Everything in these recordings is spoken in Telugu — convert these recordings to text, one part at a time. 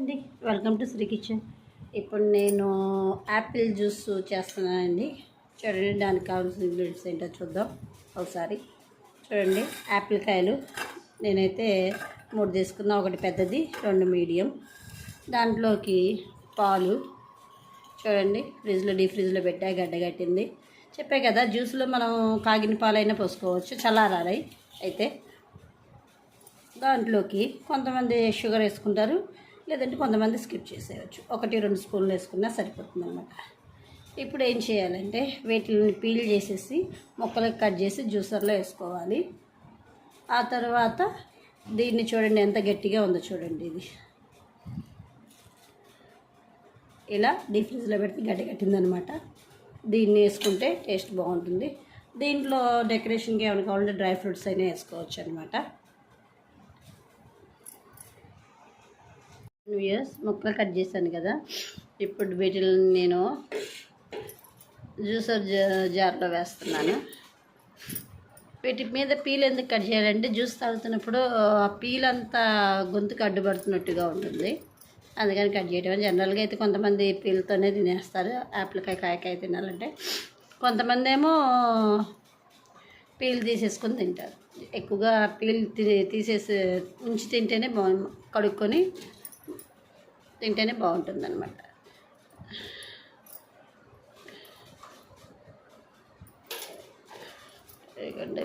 అండి, వెల్కమ్ టు శ్రీ కిచెన్. ఇప్పుడు నేను యాపిల్ జ్యూస్ చేస్తున్నానండి. చూడండి, దానికి కావాల్సిన ఇంగ్రీడియంట్స్ ఏంటో చూద్దాం ఒకసారి. చూడండి, యాపిల్ కాయలు నేనైతే 3 తీసుకున్నా, ఒకటి పెద్దది 2 మీడియం. దాంట్లోకి పాలు చూడండి, డీప్ ఫ్రిడ్జ్లో పెట్టా, గడ్డగట్టింది. చెప్పే కదా, జ్యూస్లో మనం కాగిన పాలైనా పోసుకోవచ్చు, చల్లారాయి. అయితే దాంట్లోకి కొంతమంది షుగర్ వేసుకుంటారు, లేదంటే కొంతమంది స్కిప్ చేసేయచ్చు. 1-2 స్పూన్లు వేసుకున్నా సరిపోతుంది అన్నమాట. ఇప్పుడు ఏం చేయాలంటే వీటిని పీల్ చేసేసి ముక్కలకు కట్ చేసి జ్యూసర్లో వేసుకోవాలి. ఆ తర్వాత దీన్ని చూడండి ఎంత గట్టిగా ఉందో చూడండి. ఇది ఇలా డీప్ ఫ్రిడ్జ్లో పెడితే గడ్డగట్టిందనమాట. దీన్ని వేసుకుంటే టేస్ట్ బాగుంటుంది. దీంట్లో డెకరేషన్కి ఏమైనా కావాలంటే డ్రై ఫ్రూట్స్ అయినా వేసుకోవచ్చు అనమాట. ముక్కలు కట్ చేశాను కదా, ఇప్పుడు వీటిని నేను జ్యూసర్ జార్లో వేస్తున్నాను. వీటి మీద పీల్ ఎందుకు కట్ చేయాలంటే జ్యూస్ తాగుతున్నప్పుడు ఆ పీల్ అంతా గొంతుకు అడ్డుపడుతున్నట్టుగా ఉంటుంది, అందుకని కట్ చేయడం. జనరల్గా అయితే కొంతమంది పీల్తోనే తినేస్తారు కాయకాయ తినాలంటే. కొంతమంది ఏమో పీల్ తీసేసుకొని తింటారు. ఎక్కువగా పీల్ తీసేసి ఉంచి తింటేనే కడుక్కొని తింటేనే బాగుంటుంది అన్నమాట.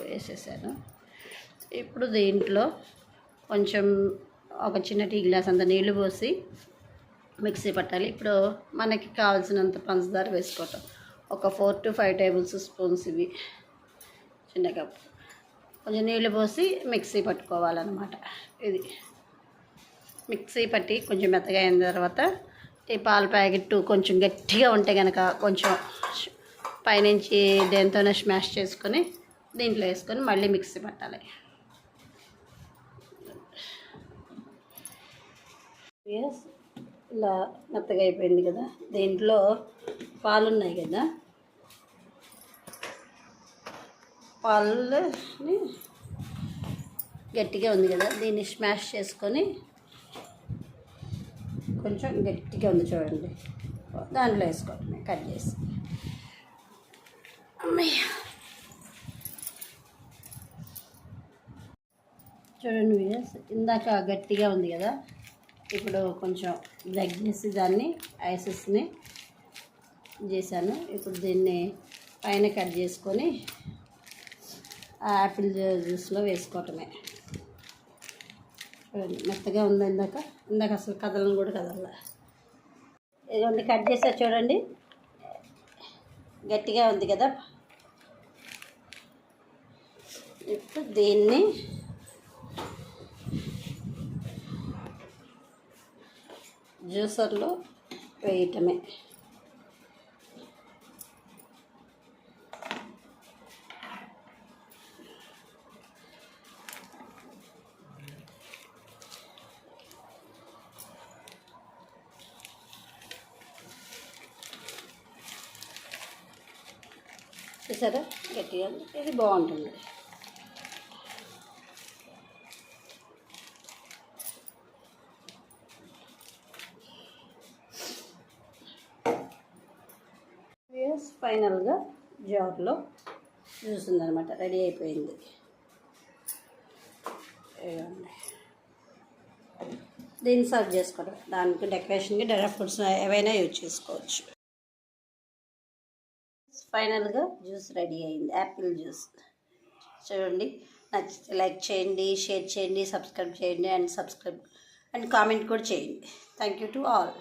వేసేసాను. ఇప్పుడు దీంట్లో కొంచెం ఒక చిన్న టీ గ్లాస్ అంత నీళ్లు పోసి మిక్సీ పట్టాలి. ఇప్పుడు మనకి కావాల్సినంత పంచదార వేసుకోవటం, ఒక 4 to 5 టేబుల్ స్పూన్స్. ఇవి చిన్న కప్పు. కొంచెం నీళ్లు పోసి మిక్సీ పట్టుకోవాలన్నమాట. ఇది మిక్సీ పట్టి కొంచెం మెత్తగా అయిన తర్వాత ఈ పాల ప్యాకెట్ కొంచెం గట్టిగా ఉంటే కనుక కొంచెం పైనుంచి దేనితోనే స్మాష్ చేసుకొని దీంట్లో వేసుకొని మళ్ళీ మిక్సీ పట్టాలి. ఇలా మెత్తగా అయిపోయింది కదా, దీంట్లో పాలు ఉన్నాయి కదా, పాలని గట్టిగా ఉంది కదా, దీన్ని స్మాష్ చేసుకొని కొంచెం గట్టిగా ఉంది చూడండి, దాంట్లో వేసుకోవటమే కట్ చేసి. అమ్మయ్య, చూడండి ఇందాక గట్టిగా ఉంది కదా, ఇప్పుడు కొంచెం బ్రేక్ చేసి దాన్ని ఐసెస్ని చేశాను. ఇప్పుడు దీన్ని పైన కట్ చేసుకొని యాపిల్ జ్యూస్లో వేసుకోవటమే. చూడండి మెత్తగా ఉంది. ఇందాక అసలు కదలను కూడా కదల. ఇదిగోండి కట్ చేసా చూడండి, గట్టిగా ఉంది కదా. ఇప్పుడు దీన్ని జ్యూసర్లో వేయటమే. చూసారా గట్టిగా, ఇది బాగుంటుంది. ఫైనల్గా జార్లో జ్యూస్ ఉందన్నమాట, రెడీ అయిపోయింది. దీన్ని సర్వ్ చేసుకోవడం, దానికి డెకరేషన్కి డ్రై ఫ్రూట్స్ ఏవైనా యూజ్ చేసుకోవచ్చు. ఫైనల్గా జ్యూస్ రెడీ అయింది, యాపిల్ జ్యూస్. చూడండి, నచ్చితే లైక్ చేయండి, షేర్ చేయండి, సబ్స్క్రైబ్ చేయండి అండ్ కామెంట్ కూడా చేయండి. Thank you to all.